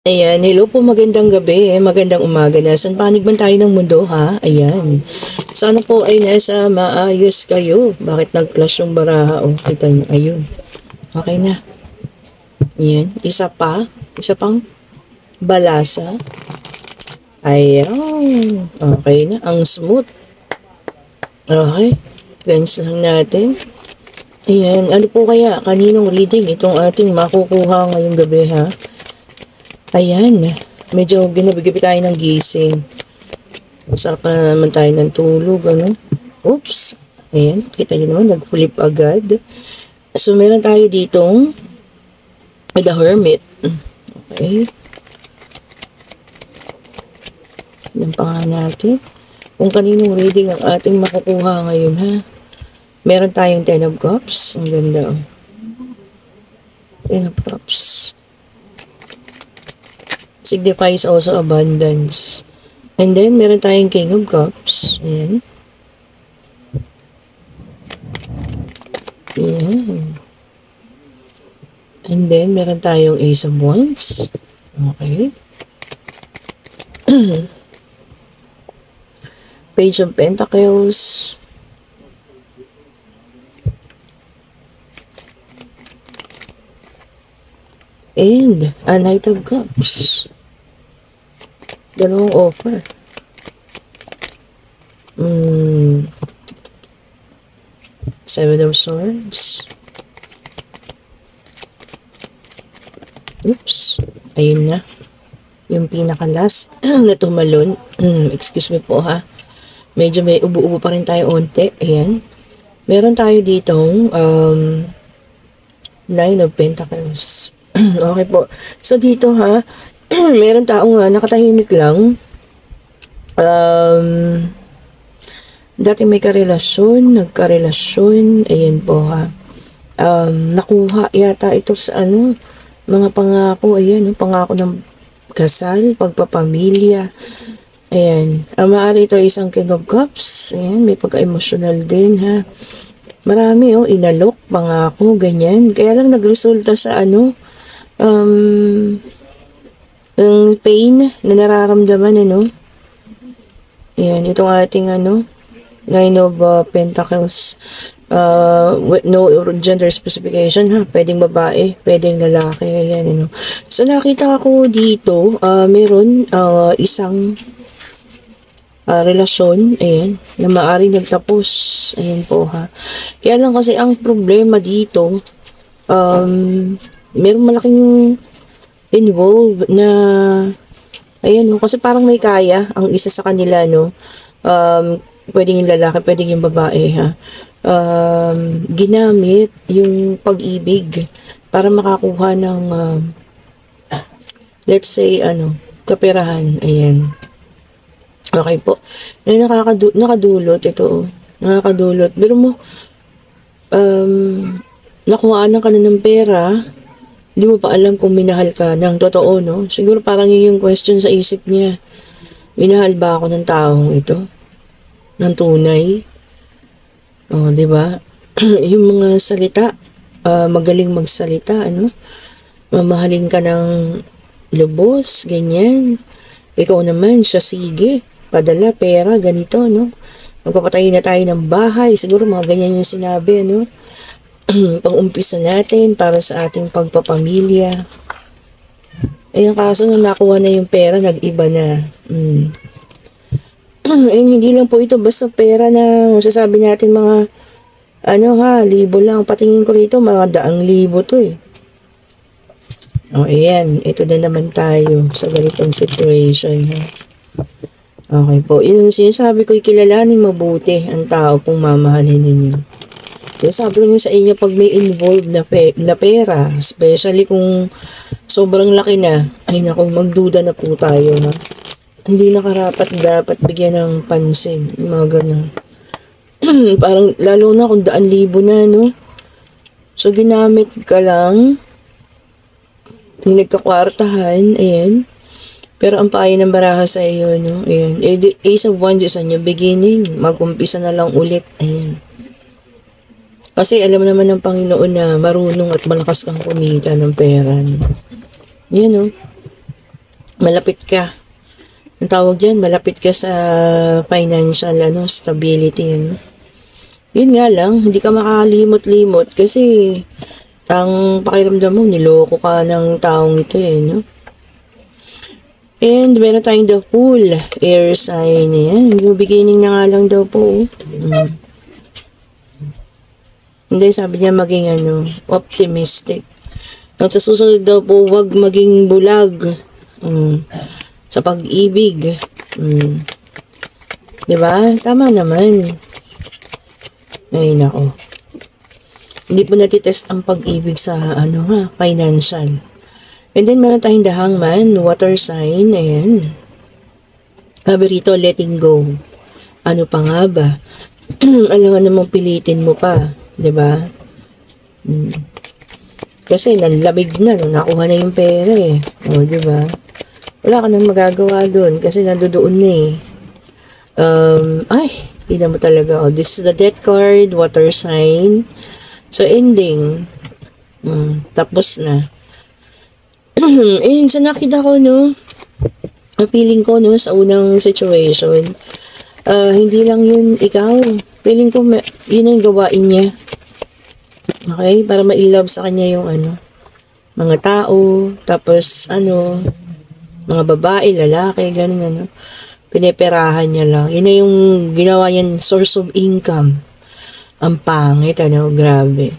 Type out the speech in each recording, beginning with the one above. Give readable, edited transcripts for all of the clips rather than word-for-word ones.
Ayan, hello po, magandang gabi, magandang umaga. Nasaan panig man tayo ng mundo, ha? Ayan. Sana po ay nasa maayos kayo. Bakit nag-clash yung baraha? O, kita niyo, ayun. Okay na. Ayan, isa pang balasa. Ayan, okay na, ang smooth. Okay, cleanse lang natin. Ayan, ano po kaya, kaninong reading itong ating makukuha ngayong gabi, ha? Ayan, medyo binibigay tayo ng gising. Masarap na naman tayo ng tulog, ano? Oops. Ayan, kita nyo naman, nag-flip agad. So, meron tayo ditong The Hermit. Okay. Yan pa nga natin. Kung kaninong reading ang ating makukuha ngayon, ha? Meron tayong Ten of Cups. Ang ganda, oh. Ten of Cups. Signifies also abundance. And then, meron tayong King of Cups. Ayan. Ayan. And then, meron tayong Ace of Wands. Okay. Page of Pentacles. And a Knight of Cups. Dalawang offer. Seven of Swords. Oops. Ayun na. Yung pinaka-last na tumalon. Excuse me po, ha. Medyo may ubo-ubo pa rin tayo onte. Ayan. Meron tayo ditong Nine of Pentacles. Okay po. So, dito, ha. Meron taong nakatahimik lang. Dati may nagkarelasyon. Ayan po, ha. Nakuha yata ito sa mga pangako. Ayan, pangako ng kasal, pagpapamilya. Ayan. Maaari ito ay isang King of Cups. Ayan, may pagka-emotional din, ha. Marami, inalok, pangako, ganyan. Kaya lang nagresulta sa ng pain na nararamdaman, Ayan, itong ating, Nine of Pentacles. No gender specification, ha. Pwedeng babae, pwedeng lalaki. Ayan, So, nakita ko dito, meron isang relasyon, ayan, na maaaring nagtapos. Ayan po, ha. Kaya lang kasi ang problema dito, meron malaking involved na, ayan, kasi parang may kaya ang isa sa kanila, pwedeng yung lalaki, pwedeng yung babae, ha. Ginamit yung pag-ibig para makakuha ng, let's say, kaperahan, ayan. Okay po. Nakadulot ito. Nakakadulot. Pero mo, nakuhaan ka na ng pera, hindi mo pa alam kung minahal ka ng totoo, no? Siguro parang yun yung question sa isip niya. Minahal ba ako ng taong ito? Ng tunay? Oh, di ba? Yung mga salita, magaling magsalita, Mamahalin ka ng lubos, ganyan. Ikaw naman, siya sige. Padala, pera, ganito, Magpapatayin na tayo ng bahay. Siguro mga ganyan yung sinabi, Pang-umpisa natin para sa ating pagpapamilya. Ang kaso nung nakuha na yung pera, nag-iba na. Hindi lang po ito basta pera na masasabi natin mga, libo lang. Patingin ko rito, mga daang libo to eh. Ayan. Ito na naman tayo sa ganitong situation, ha. Okay po. Yun sinasabi ko, kilalanin mabuti ang tao kung mamahalin ninyo. Sabi ko niya sa inyo, pag may involved na pera, especially kung sobrang laki na, ay naku, magduda na po tayo, ha. Hindi na karapat dapat bigyan ng pansin, mga ganun. Parang, lalo na kung 100,000 na, So, ginamit ka lang, yung nagkakwartahan, ayan. Pero ang payo ng baraha sa iyo, ayan. Ace of Wands is a new beginning. Mag-umpisa na lang ulit, ayan. Kasi alam naman ng Panginoon na marunong at malakas kang kumita ng pera. Yan, malapit ka. Ang tawag dyan, malapit ka sa financial stability. Yun nga lang, hindi ka makalimot-limot kasi ang pakiramdam mo, niloko ka ng taong ito no? And meron tayong the Fool, air sign. Ayan, yung beginning na nga lang daw po. Hindi, sabi niya maging optimistic. At sa susunod daw po, wag maging bulag sa pag-ibig. Diba? Tama naman. Ay, nako. Hindi po natitest ang pag-ibig sa financial. And then, meron tayong the Hangman, water sign. Ayan. Sabi rito, letting go. Ano pa nga ba? Alam namang pilitin mo pa. Diba? Kasi nanlamig na, nakuha na yung pera O, diba? Wala ka nang magagawa doon kasi nandoon na ay, hindi mo talaga. Oh, this is the death card, water sign. So, ending. Tapos na. Sa nakita ko, feeling ko, sa unang situation, hindi lang yun ikaw. Feeling ko, yun na yung gawain niya. Okay? Para ma-love sa kanya yung mga tao, tapos mga babae, lalaki, ganun pineperahan niya lang. Yun na yung ginawa niyan, source of income. Ang pangit, grabe.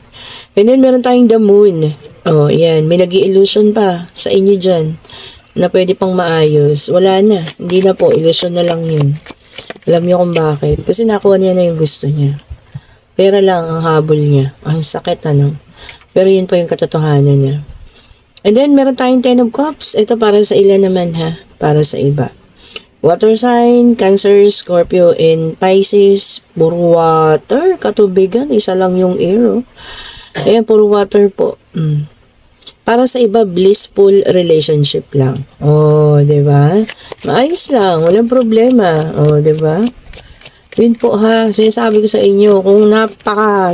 And then, meron tayong the moon. Oh, yan. May nag-i-illusion pa sa inyo dyan na pwede pang maayos. Wala na. Hindi na po. Illusion na lang yun. Alam niyo kung bakit. Kasi nakuha niya na yung gusto niya. Pera lang ang habol niya. Ang sakit, Pero yun po yung katotohanan niya. And then, meron tayong 10 of Cups. Ito para sa ilan naman, Para sa iba. Water sign, Cancer, Scorpio, and Pisces. Puro water. Katubigan. Isa lang yung air, Ayan, puro water po. Para sa iba, blissful relationship lang. Oh, diba? Maayos lang. Walang problema. Oh, diba? Yun po sinasabi ko sa inyo, kung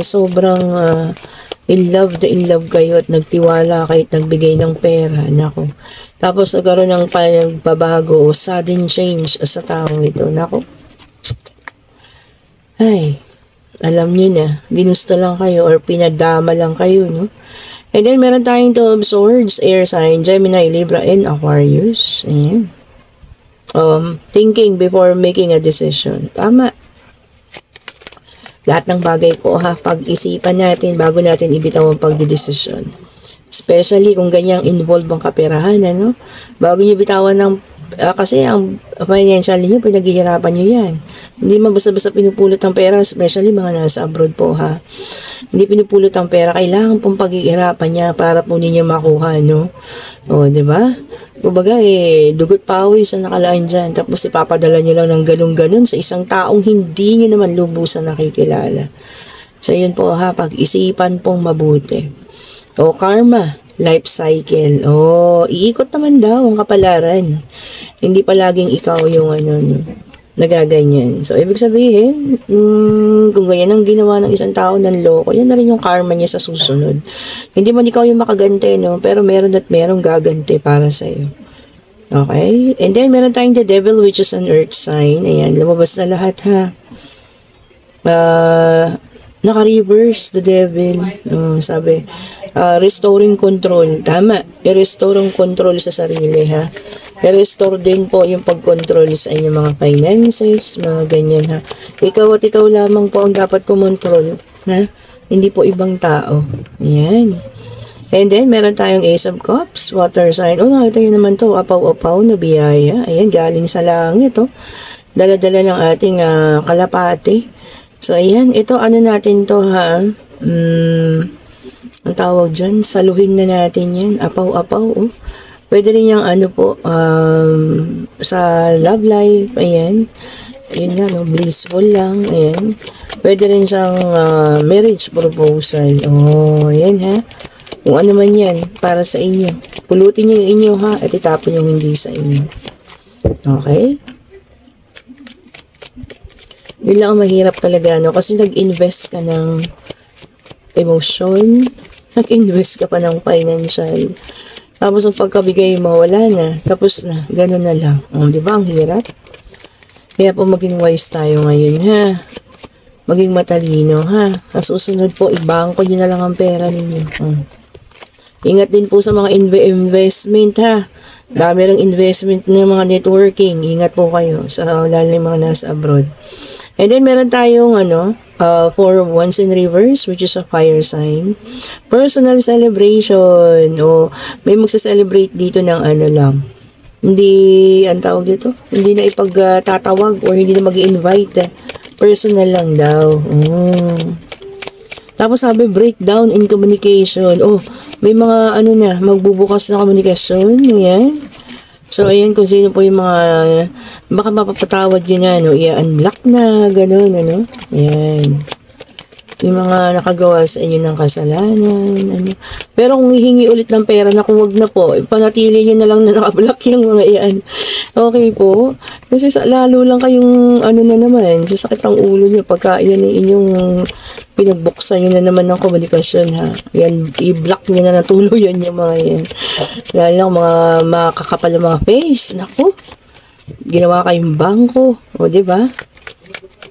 sobrang in love kayo at nagtiwala kayo at nagbigay ng pera, nako. Tapos nagkaroon ng pagbabago o sudden change sa taong ito, nako. Ay, alam nyo na, ginusto lang kayo or pinadama lang kayo, And then, meron tayong 2 of Swords, air sign, Gemini, Libra, and Aquarius. Ayan. Thinking before making a decision. Tama. Lahat ng bagay po, pag-isipan natin bago natin ibitaw ang pagdidesisyon. Especially kung ganyang involved ang kaperahan, Bago nyo bitawan ng kasi ang financial niyo, pinaghihirapan nyo yan. Hindi man basta-basta pinupulot ang pera, especially mga nasa abroad po, Hindi pinupulot ang pera, kailangan pong paghihirapan niya para po ninyo makuha, O, diba? Kumbaga, dugot pawis ang nakalaan dyan, tapos ipapadala nyo lang ng galong-ganon sa isang taong hindi nyo naman lubusan nakikilala. So, yun po, pag-isipan pong mabuti. O, karma. Life cycle. Oh, iikot naman daw ang kapalaran. Hindi palaging ikaw yung nagaganyan. So, ibig sabihin, kung ganyan ang ginawa ng isang tao ng loko, yan na rin yung karma niya sa susunod. Hindi man ikaw yung makagante, pero meron at merong gagante para sa'yo. Okay? And then, meron tayong the devil, which is an earth sign. Ayan, lumabas na lahat, naka-reverse the devil. Sabi, restoring control. Tama. I-restore ang control sa sarili, I-restore din po yung pag-control sa inyong mga finances, mga ganyan, Ikaw at ikaw lamang po ang dapat kumontrol, Hindi po ibang tao. Ayan. And then, meron tayong Ace of Cups, water sign. Nakita nyo naman to, apaw-apaw na biyaya. Ayan, galing sa langit, Dala-dala ng ating kalapati. So, ayan, ito, natin to, ang tawag dyan, saluhin na natin yan, apaw-apaw, Pwede rin yung sa love life, ayan. Yun nga, blissful lang, ayan. Pwede rin siyang marriage proposal. Oh, ayan Kung ano man yan, para sa inyo. Pulutin nyo yung inyo at itapon yung hindi sa inyo. Okay? Yun lang ang mahirap talaga, kasi nag-invest ka ng emotion, nag-invest ka pa ng financial. Tapos ang pagkabigay mo, wala na. Tapos na. Ganun na lang. Di ba? Ang hirap. Kaya po maging wise tayo ngayon, ha? Maging matalino, ha? Sa susunod po, ibangko nyo na lang ang pera ninyo. Ingat din po sa mga investment, ha? Dami ng investment ng mga networking. Ingat po kayo sa lalo ng mga nasa abroad. And then, meron tayong, for Wands in Reverse, which is a fire sign. Personal celebration. O, may magsa-celebrate dito ng lang. Hindi, ang tawag dito? Hindi na ipagtatawag or hindi na mag-invite. Personal lang daw. Tapos sabi, breakdown in communication. May mga magbubukas na komunikasyon. Ayan. So, ayan kung sino po yung mga, baka mapapatawad yun na, i-unblock na, ganun, Ayan. Yung mga nakagawa sa inyo ng kasalanan, Pero kung hihingi ulit ng pera na kung wag na po, panatili nyo na lang na nakablock yung mga iyan. Okay po? Kasi lalo lang kayong, na naman, sasakit ang ulo nyo pagka yan inyong pinagbuksan nyo na naman ng komunikasyon, ha. Yan, i-block nyo na natuluyan yung mga yan. Lalo lang mga makakapal ng mga face. Naku, ginawa kayong bangko. Diba?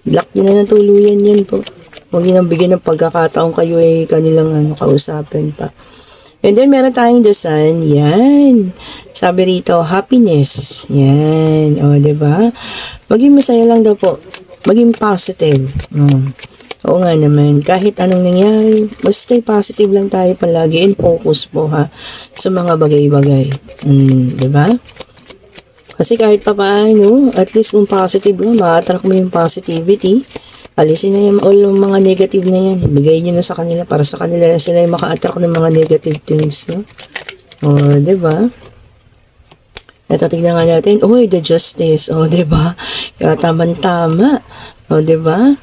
Block nyo na natuluyan yan po. Huwag nyo nang bigyan ng pagkakataong kayo ay kanilang kausapin pa. And then, meron tayong the sun. Yan. Sabi rito, happiness. Yan. Diba? Maging masaya lang daw po. Maging positive. Oo nga naman. Kahit anong nangyari, basta positive lang tayo palagi and focus po, ha, sa mga bagay-bagay. Diba? Kasi kahit pa paano, at least kung positive mo, ma-attract mo yung positivity. Alisin na yung all mga negative na yan. Bigay nyo na sa kanila para sa kanila sila yung maka-attract ng mga negative things, no? Diba? Ito, tignan nga natin. The justice. Diba? Tama-tama. Diba?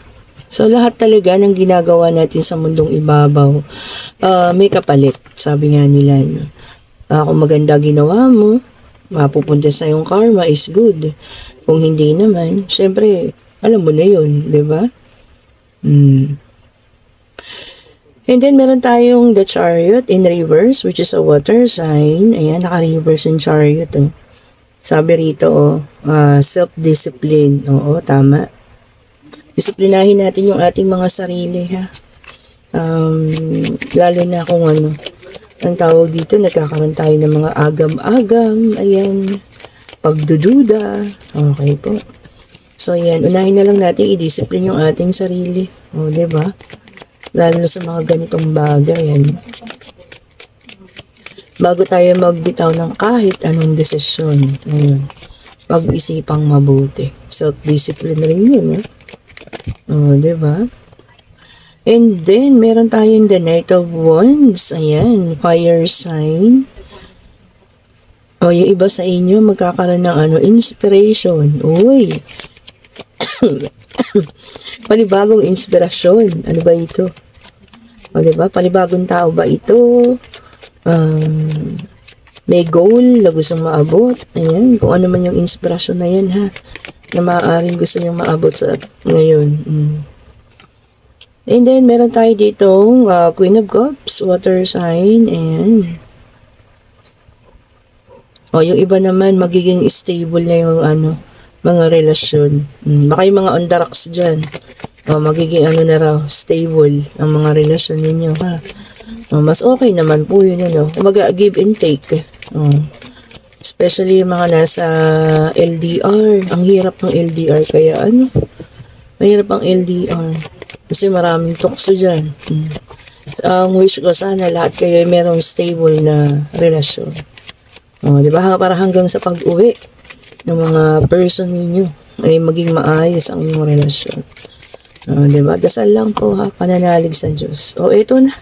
So, lahat talaga ng ginagawa natin sa mundong ibabaw, may kapalit. Sabi nga nila, no? Kung maganda ginawa mo, mapupunta sa yung karma is good. Kung hindi naman, syempre, alam mo na yun, diba? And then, meron tayong the chariot in reverse, which is a water sign. Ayan, naka-reverse yung chariot. Sabi rito, self-discipline. Oo, tama. Disiplinahin natin yung ating mga sarili, ha? Lalo na kung ang tawag dito, nagkakaroon tayo ng mga agam-agam. Ayan, pagdududa. Okay po. So, yan. Unahin na lang natin i-discipline yung ating sarili. Diba? Lalo na sa mga ganitong bagay. Yan. Bago tayo magbitaw ng kahit anong desisyon. Ayun. Pag-isipang mabuti. Self-discipline rin yun. Diba? And then, meron tayong the Knight of Wands. Ayan. Fire sign. Yung iba sa inyo magkakaroon ng inspiration. Uy! Panibagong inspirasyon. Ano ba ito? Diba? Panibagong tao ba ito? May goal na gustong maabot. Ayan. Kung ano man yung inspirasyon na yan, ha? Na maaaring gusto niyong maabot sa ngayon. And then, meron tayo ditong Queen of Cups, water sign. Ayan. Yung iba naman, magiging stable na yung mga relasyon. Baka yung mga on the rocks dyan, magiging na raw, stable ang mga relasyon ninyo, ha. Mas okay naman po yun, mag-give and take. Especially yung mga nasa LDR. Ang hirap ng LDR, kaya mahirap ang LDR. Kasi maraming tukso dyan. Ang wish ko sana lahat kayo ay merong stable na relasyon. Diba? Para hanggang sa pag-uwi ng mga person ninyo ay maging maayos ang inyong relasyon. Diba? Dasal lang po, ha, pananalig sa Diyos. Eto na.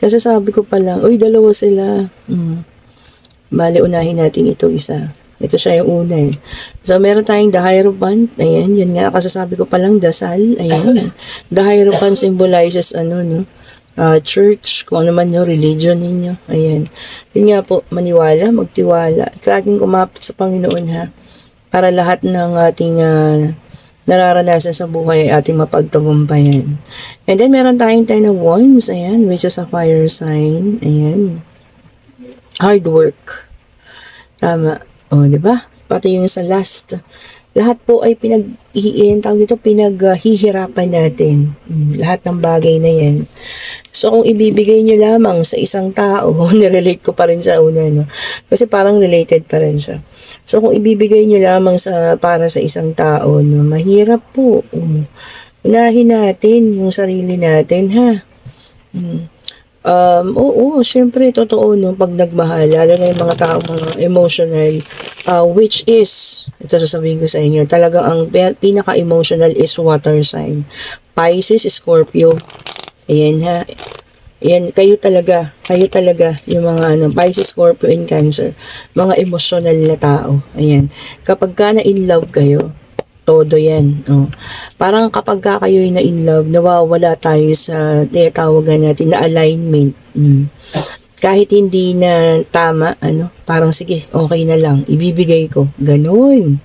Kasi sabi ko pa lang, dalawa sila. Bale, unahin natin ito isa. Ito siya yung una. So, meron tayong the Hierophant. Ayan, yun nga. Kasasabi ko pa lang, dasal. Ayan. The Hierophant symbolizes church, kung ano man yung religion ninyo. Ayan. Yun nga po, maniwala, magtiwala. At laging kumapit sa Panginoon, ha. Para lahat ng ating nararanasan sa buhay ay ating mapagtagumpayan. And then, meron tayong Ten of Wands. Ayan, which is a fire sign. Ayan. hard work. Tama. O, di ba? Pati yung sa last. Lahat po ay pinaghihirapan natin. Lahat ng bagay na yan. So, kung ibibigay nyo lamang sa isang tao, nirelate ko pa rin sa una, no? Kasi parang related pa rin siya. So, kung ibibigay nyo lamang para sa isang tao, no, mahirap po. Unahin natin yung sarili natin, ha? Oo, syempre, totoo, no, pag nagmahal, lalo na yung mga tao, mga emotional, which is, ito sasabihin ko sa inyo, talagang ang pinaka-emotional is water sign. Pisces, Scorpio, ayan ha, ayan, kayo talaga, yung mga Pisces, Scorpio, and Cancer, mga emotional na tao, ayan, kapag ka na in love kayo, todo yan. Oh. Parang kapag kayo'y na in love, nawawala tayo sa tinatawagan natin na alignment. Kahit hindi na tama, parang sige, okay na lang, ibibigay ko. Ganun.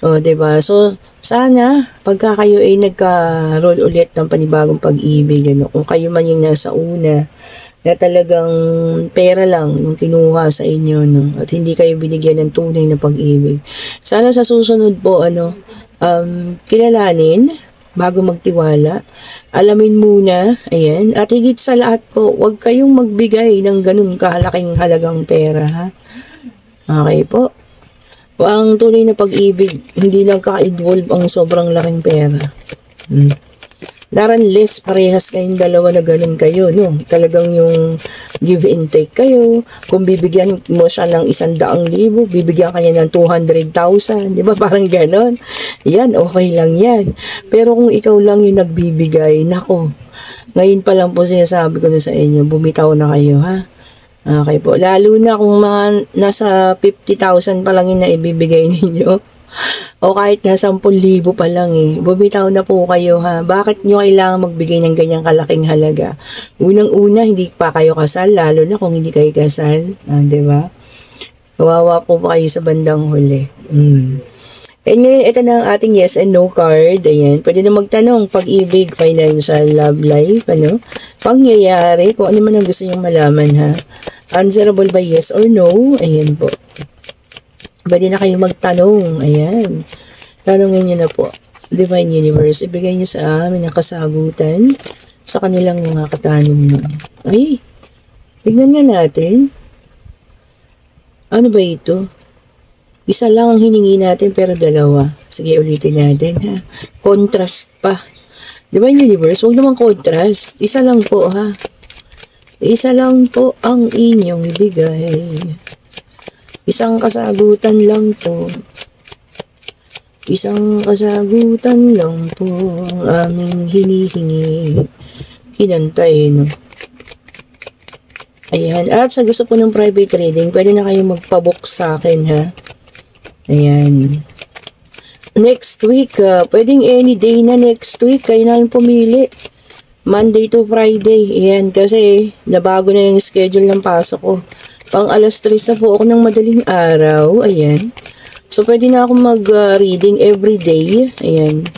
O, diba? So, sana, pagka kayo ay nagka-roll ulit ng panibagong pag-ibig, kung kayo man yung nasa una, na talagang pera lang yung kinuha sa inyo, no? At hindi kayo binigyan ng tunay na pag-ibig. Sana sa susunod po, kilalanin bago magtiwala. Alamin muna, ayan. At higit sa lahat po, huwag kayong magbigay ng ganun kahalaking halagang pera, ha? Okay po. Ang tunay na pag-ibig, hindi nagka-involve ang sobrang laking pera. Unless parehas kayong dalawa na ganun kayo, no? Talagang yung give and take kayo. Kung bibigyan mo siya ng 100,000, bibigyan kanya ng 200,000, di ba? Parang ganun. Yan, okay lang yan. Pero kung ikaw lang yung nagbibigay, nako, ngayon pa lang po sinasabi ko na sa inyo, bumitaw na kayo, ha? Okay po. Lalo na kung mga nasa 50,000 pa lang yung naibibigay ninyo. O kahit nga 10,000 pa lang bumitaw na po kayo, ha. Bakit nyo kailangan magbigay ng ganyang kalaking halaga? Unang-una, hindi pa kayo kasal, lalo na kung hindi kayo kasal, diba? Kawawa po ba kayo sa bandang huli? And ngayon, ito na ang ating yes and no card. Ayan, pwede na magtanong, pag-ibig, financial, love life, pangyayari, kung ano man ang gusto nyo malaman, ha. Answerable by yes or no. Ayan po. Pwede na kayo magtanong. Ayan. Tanongin nyo na po. Divine Universe, ibigay nyo sa amin ang kasagutan sa kanilang mga katanungan. Ay, tignan nga natin. Ano ba ito? Isa lang ang hiningi natin pero dalawa. Sige, ulitin natin, ha. Contrast pa. Divine Universe, huwag naman contrast. Isa lang po, ha. Isa lang po ang inyong ibigay. Isang kasagutan lang po. Isang kasagutan lang po ang aming hinihingi. Hinantay, no? Ayan. At sa gusto po ng private reading, pwede na kayo magpabook sa akin, ha? Ayan. Next week, pwedeng any day na next week, kayo na yung pumili. Monday to Friday. Ayan, kasi nabago na yung schedule ng pasok ko. Pang alas 3 na po ako ng madaling araw. Ayan. So, pwede na ako mag-reading every day. Ayan.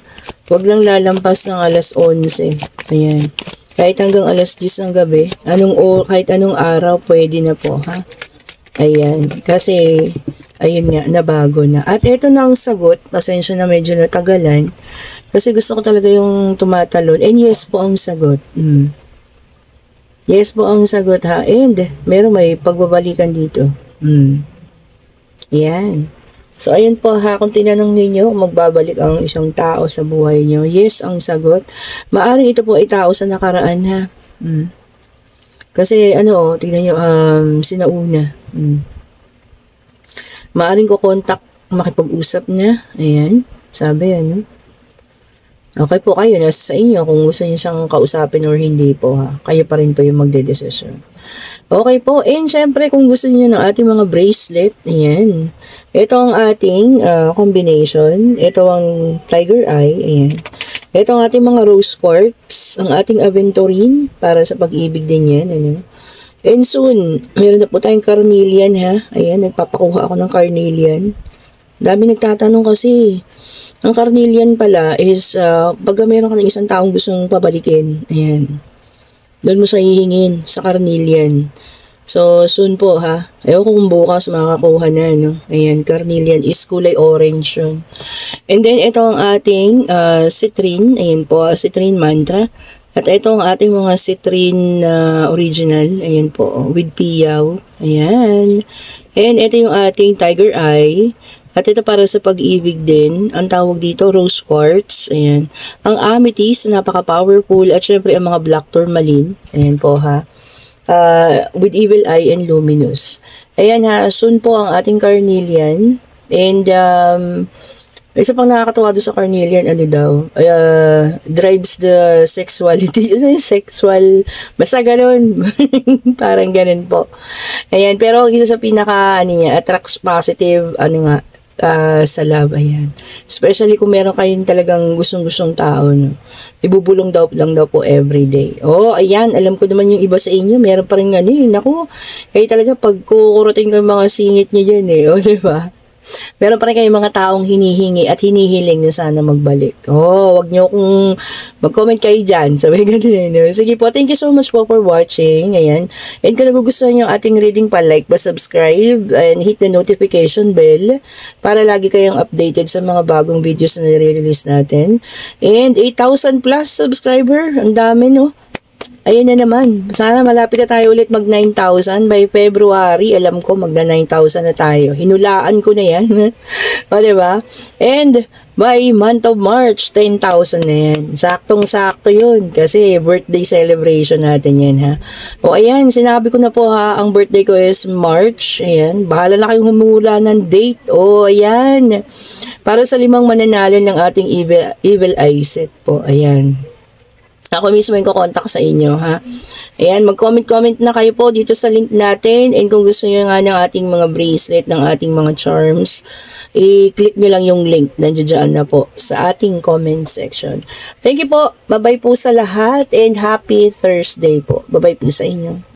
Huwag lang lalampas ng alas 11. Ayan. Kahit hanggang alas 10 ng gabi. Kahit anong araw, pwede na po, ha? Ayan. Kasi, ayun nga, nabago na. At ito na ang sagot. Pasensya na medyo natagalan. Kasi gusto ko talaga yung tumatalon. And yes po ang sagot. Yes po ang sagot, ha. And may pagbabalikan dito. Ayan. So, ayun po, ha. Kung tinanong ninyo kung magbabalik ang isang tao sa buhay nyo, yes ang sagot. Maaring ito po ay tao sa nakaraan, ha. Kasi, tingnan nyo, sinauna. Maaring ko contact, makipag-usap na. Ayan. Sabi, Okay po kayo, nasa sa inyo kung gusto niyo siyang kausapin or hindi po, ha. Kayo pa rin po yung magde-decision. Okay po, and syempre kung gusto niyo ng ating mga bracelet, ayan. Ito ang ating combination. Ito ang tiger eye, ayan. Ito ang ating mga rose quartz, ang ating aventurine para sa pag-ibig din yan, And soon, meron na po tayong carnelian, ha. Ayan, nagpapakuha ako ng carnelian. Dami nagtatanong kasi. Ang carnelian pala is, pag meron ka ng isang taong gustong pabalikin, ayan, doon mo siya hihingin sa carnelian. So, soon po ha. Ayaw ko kung bukas makakakuha na, no? Ayan, carnelian is kulay orange yun. And then, ito ang ating citrine. Ayan po, citrine mantra. At ito ang ating mga citrine original. Ayan po, with piyaw. Ayan. And ito yung ating tiger eye. At ito para sa pag-ibig din, ang tawag dito, rose quartz. Ayan. Ang amethyst, napaka-powerful. At syempre, ang mga black tourmaline. Ayan po ha. With evil eye and luminous. Ayan ha, soon po ang ating carnelian. And, isa pang nakakatawa doon sa carnelian, ano daw, drives the sexuality, sexual, basta ganun. Parang ganun po. Ayan, pero isa sa pinaka, ano niya, attracts positive, ano nga, sa love, ayan. Especially kung meron kayong talagang gustong-gustong tao, no? Ibubulong daw lang daw po everyday. Oh, ayan, alam ko naman yung iba sa inyo, meron pa rin ano, naku, kaya talaga pag kukurutin ko yung mga singit niyo dyan, oh, diba? Meron pa rin kayong mga taong hinihingi at hinihiling na sana magbalik. Oh, wag niyo kung mag-comment kayo dyan. Sabi ganun, no? Sige po, thank you so much po for watching. Ayan. And kung nagugustuhan niyo ang ating reading pa, like, subscribe, and hit the notification bell para lagi kayong updated sa mga bagong videos na nire-release natin. And 8,000 plus subscriber. Ang dami, no? Ayun na naman. Sana malapit na tayo ulit mag 9,000 by February. Alam ko magna 9,000 na tayo. Hinulaan ko na yan. O, diba? And by month of March, 10,000 na yan. Saktong-sakto yun. Kasi birthday celebration natin yan, ha. O, ayan. Sinabi ko na po, ha. Ang birthday ko is March. Ayan. Bahala na kayong humula ng date. O, ayan. Para sa 5 mananalo ng ating evil eye set po. Ayan. Ako mismo yung kukontak sa inyo, ha? Ayan, mag-comment-comment na kayo po dito sa link natin. And kung gusto nyo nga ng ating mga bracelet, ng ating mga charms, i-click nyo lang yung link. Nandiyan na po sa ating comment section. Thank you po. Bye-bye po sa lahat and happy Thursday po. Bye-bye po sa inyo.